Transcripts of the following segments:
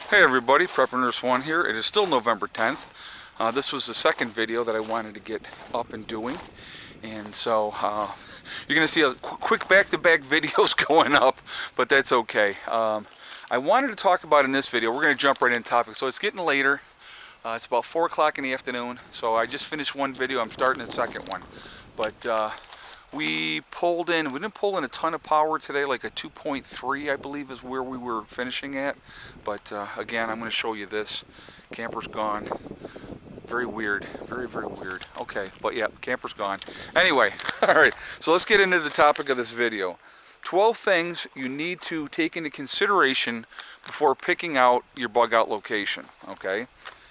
Hey everybody, Prepper Nurse 1 here. It is still November 10th. This was the second video that I wanted to get up and doing. And so you're going to see a quick back-to-back videos going up, but that's okay. I wanted to talk about in this video, we're going to jump right into topic. So it's getting later. It's about 4 o'clock in the afternoon. So I just finished one video. I'm starting the second one. But we didn't pull in a ton of power today, like a 2.3 I believe is where we were finishing at. But again, I'm going to show you this. Camper's gone. Very weird, very weird. Okay, but yeah, camper's gone. Anyway, all right, so let's get into the topic of this video. 12 things you need to take into consideration before picking out your bug out location, okay?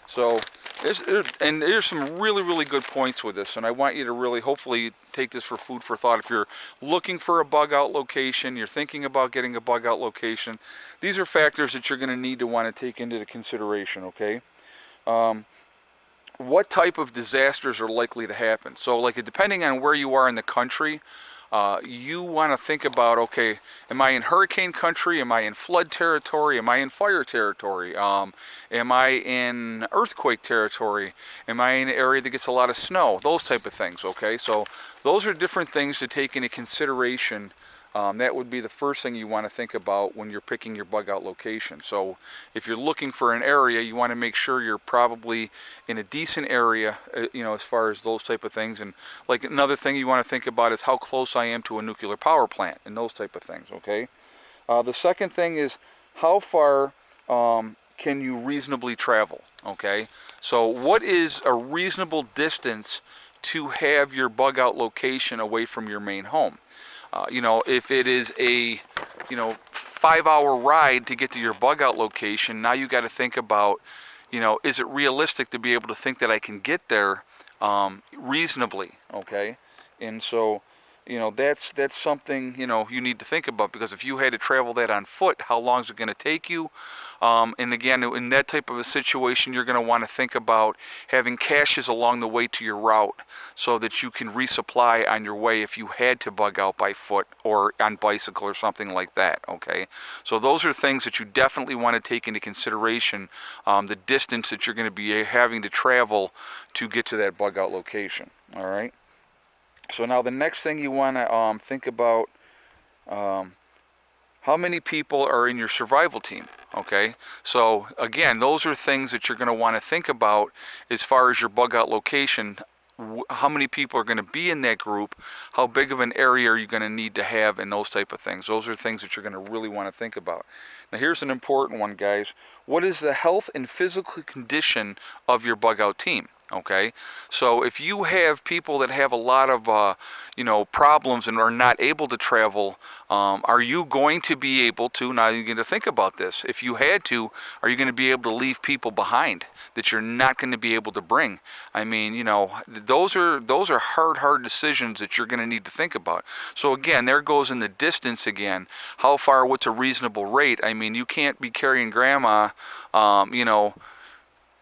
So there's some really good points with this, and I want you to really hopefully take this for food for thought. If you're looking for a bug out location, you're thinking about getting a bug out location, these are factors that you're going to need to want to take into consideration, okay? What type of disasters are likely to happen? So like depending on where you are in the country, you want to think about, okay, am I in hurricane country? Am I in flood territory? Am I in fire territory? Am I in earthquake territory? Am I in an area that gets a lot of snow? Those type of things, okay? So those are different things to take into consideration. That would be the first thing you want to think about when you're picking your bug out location. So if you're looking for an area, you want to make sure you're probably in a decent area, as far as those type of things. And like another thing you want to think about is how close I am to a nuclear power plant and those type of things, okay? The second thing is how far can you reasonably travel, okay? So what is a reasonable distance to have your bug out location away from your main home? If it is a 5-hour ride to get to your bug out location, now you got to think about, is it realistic to be able to think that I can get there reasonably, okay? And so, that's something, you need to think about, because if you had to travel that on foot, how long is it going to take you? And again, in that type of a situation, you're going to want to think about having caches along the way to your route so that you can resupply on your way if you had to bug out by foot or on bicycle or something like that, okay? So those are things that you definitely want to take into consideration, the distance that you're going to be having to travel to get to that bug out location, all right? So now the next thing you want to think about, how many people are in your survival team, okay? So again, those are things that you're going to want to think about as far as your bug out location. How many people are going to be in that group? How big of an area are you going to need to have, and those type of things. Those are things that you're going to really want to think about. Now here's an important one, guys. What is the health and physical condition of your bug out team? Okay, so if you have people that have a lot of problems and are not able to travel, are you going to be able to, now you're going to think about this, if you had to, are you going to be able to leave people behind that you're not going to be able to bring? I mean, those are hard decisions that you're going to need to think about. So again, there goes in the distance again. How far, what's a reasonable rate? I mean, you can't be carrying grandma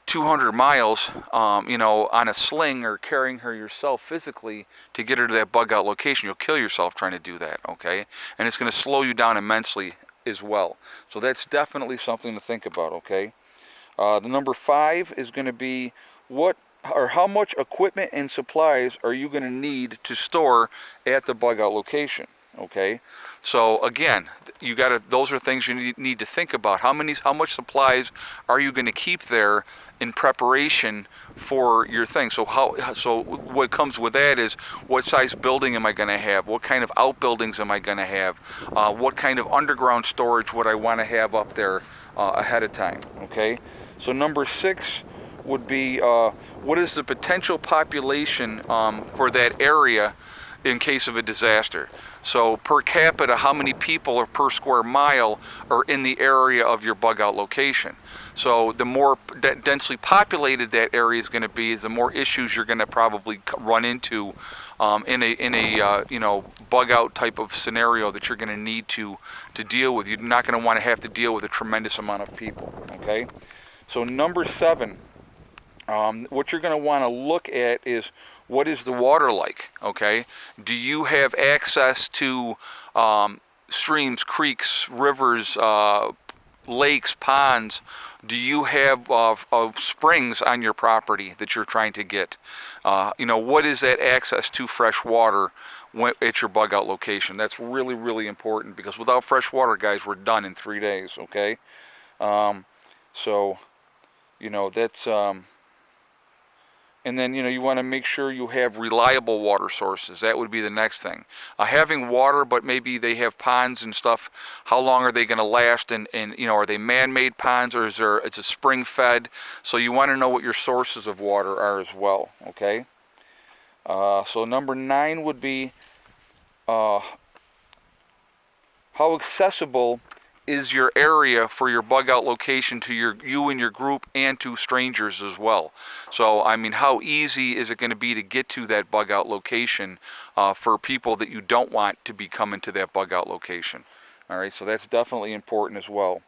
200 miles, on a sling, or carrying her yourself physically to get her to that bug out location. You'll kill yourself trying to do that, okay? And it's going to slow you down immensely as well. So that's definitely something to think about, okay? The number 5 is going to be how much equipment and supplies are you going to need to store at the bug out location, okay? So again, those are things you need to think about. How much supplies are you going to keep there in preparation for your thing? So what comes with that is, what size building am I going to have? What kind of outbuildings am I going to have? What kind of underground storage would I want to have up there ahead of time? Okay. So number 6 would be, what is the potential population for that area in case of a disaster? So per capita, how many people or per square mile are in the area of your bug out location? So the more densely populated that area is going to be, the more issues you're going to probably run into in a bug out type of scenario that you're going to need to deal with. You're not going to want to have to deal with a tremendous amount of people, okay? So number 7, what you're going to want to look at is, what is the water like, okay? Do you have access to streams, creeks, rivers, lakes, ponds, do you have springs on your property that you're trying to get? What is that access to fresh water at your bug out location? That's really, really important, because without fresh water, guys, we're done in 3 days, okay? So, that's... And then, you want to make sure you have reliable water sources. That would be the next thing. Having water, but maybe they have ponds and stuff. How long are they going to last? And are they man-made ponds, or it's a spring-fed? So you want to know what your sources of water are as well, okay? So number 9 would be how accessible is your area for your bug out location to you and your group, and to strangers as well. So how easy is it going to be to get to that bug out location for people that you don't want to be coming to that bug out location? All right, so that's definitely important as well.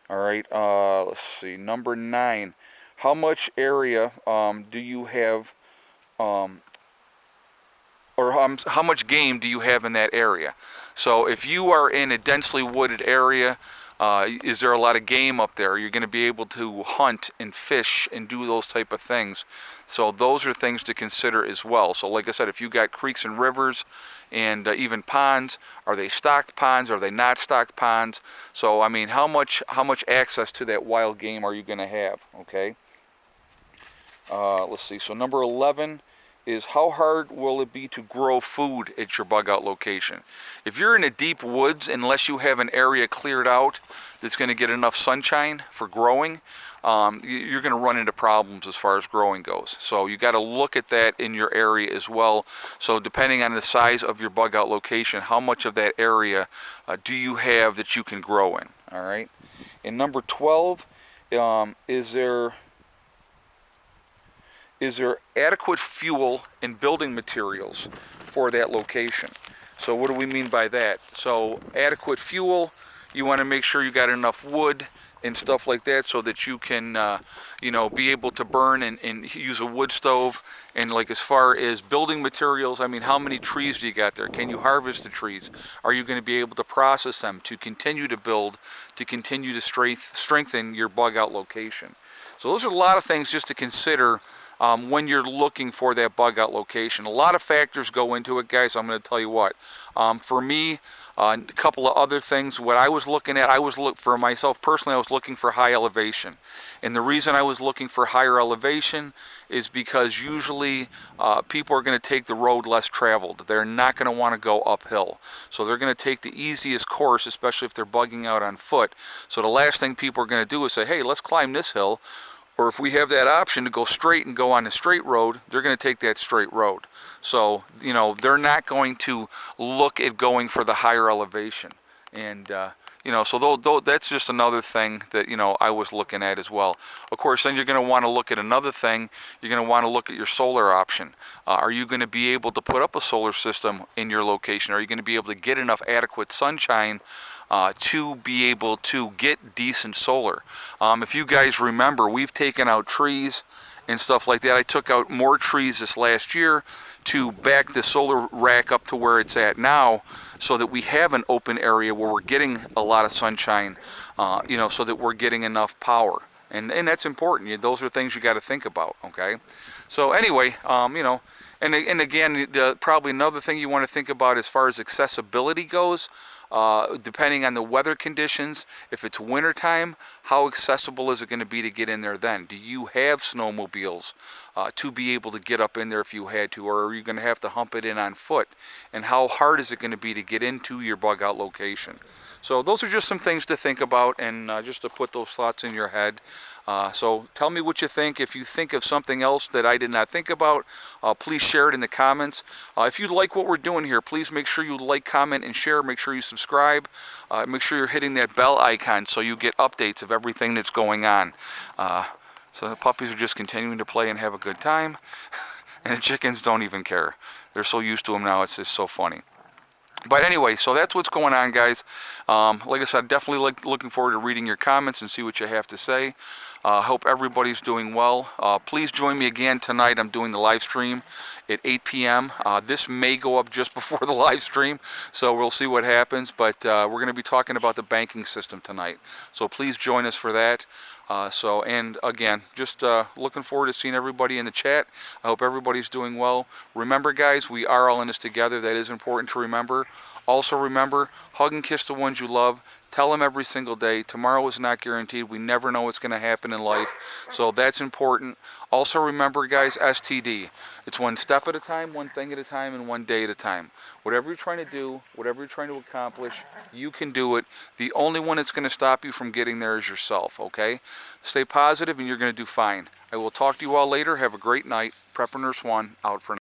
All right, let's see, number 9, how much area do you have, or how much game do you have in that area? So if you are in a densely wooded area, is there a lot of game up there? You're going to be able to hunt and fish and do those type of things. So those are things to consider as well. So like I said, if you got creeks and rivers and even ponds, are they stocked ponds? Are they not stocked ponds? So how much access to that wild game are you going to have? Okay. Let's see. So number 11 is how hard will it be to grow food at your bug out location? If you're in a deep woods, unless you have an area cleared out that's going to get enough sunshine for growing, you're going to run into problems as far as growing goes. So you got to look at that in your area as well. So depending on the size of your bug out location, how much of that area do you have that you can grow in? All right. And number 12, is there adequate fuel and building materials for that location? So what do we mean by that? So adequate fuel, you want to make sure you got enough wood and stuff like that, so that you can be able to burn and use a wood stove. And like as far as building materials, how many trees do you got there? Can you harvest the trees? Are you going to be able to process them to continue to build, to continue to strengthen your bug out location? So those are a lot of things just to consider when you're looking for that bug out location. A lot of factors go into it, guys. I'm going to tell you what. For me, a couple of other things. What I was looking at, for myself personally, I was looking for high elevation. And the reason I was looking for higher elevation is because usually people are going to take the road less traveled. They're not going to want to go uphill. So they're going to take the easiest course, especially if they're bugging out on foot. So the last thing people are going to do is say, hey, let's climb this hill. Or if we have that option to go straight and go on the straight road, they're going to take that straight road. So, they're not going to look at going for the higher elevation. And, so that's just another thing that, I was looking at as well. Of course, then you're going to want to look at another thing. You're going to want to look at your solar option. Are you going to be able to put up a solar system in your location? Are you going to be able to get enough adequate sunshine to be able to get decent solar? If you guys remember, we've taken out trees and stuff like that. I took out more trees this last year to back the solar rack up to where it's at now, so that we have an open area where we're getting a lot of sunshine, so that we're getting enough power. And that's important. Those are things you got to think about, okay? So anyway, and again, probably another thing you want to think about as far as accessibility goes, depending on the weather conditions. If it's wintertime, how accessible is it going to be to get in there then? Do you have snowmobiles to be able to get up in there if you had to, or are you going to have to hump it in on foot? And how hard is it going to be to get into your bug out location? So those are just some things to think about, and just to put those thoughts in your head. So tell me what you think. If you think of something else that I did not think about, please share it in the comments. If you like what we're doing here, please make sure you like, comment, and share. Make sure you subscribe. Make sure you're hitting that bell icon so you get updates of everything that's going on. So the puppies are just continuing to play and have a good time. And the chickens don't even care. They're so used to them now, it's just so funny. But anyway, so that's what's going on, guys. Like I said, definitely looking forward to reading your comments and see what you have to say. Hope everybody's doing well. Please join me again tonight. I'm doing the live stream at 8 p.m. This may go up just before the live stream, so we'll see what happens. But we're going to be talking about the banking system tonight. So please join us for that. And again, just looking forward to seeing everybody in the chat. I hope everybody's doing well. Remember, guys, we are all in this together. That is important to remember. Also remember, hug and kiss the ones you love. Tell them every single day. Tomorrow is not guaranteed. We never know what's going to happen in life. So that's important. Also remember, guys, STD. It's one step at a time, one thing at a time, and one day at a time. Whatever you're trying to do, whatever you're trying to accomplish, you can do it. The only one that's going to stop you from getting there is yourself, okay? Stay positive and you're going to do fine. I will talk to you all later. Have a great night. Prepper Nurse 1 out for now.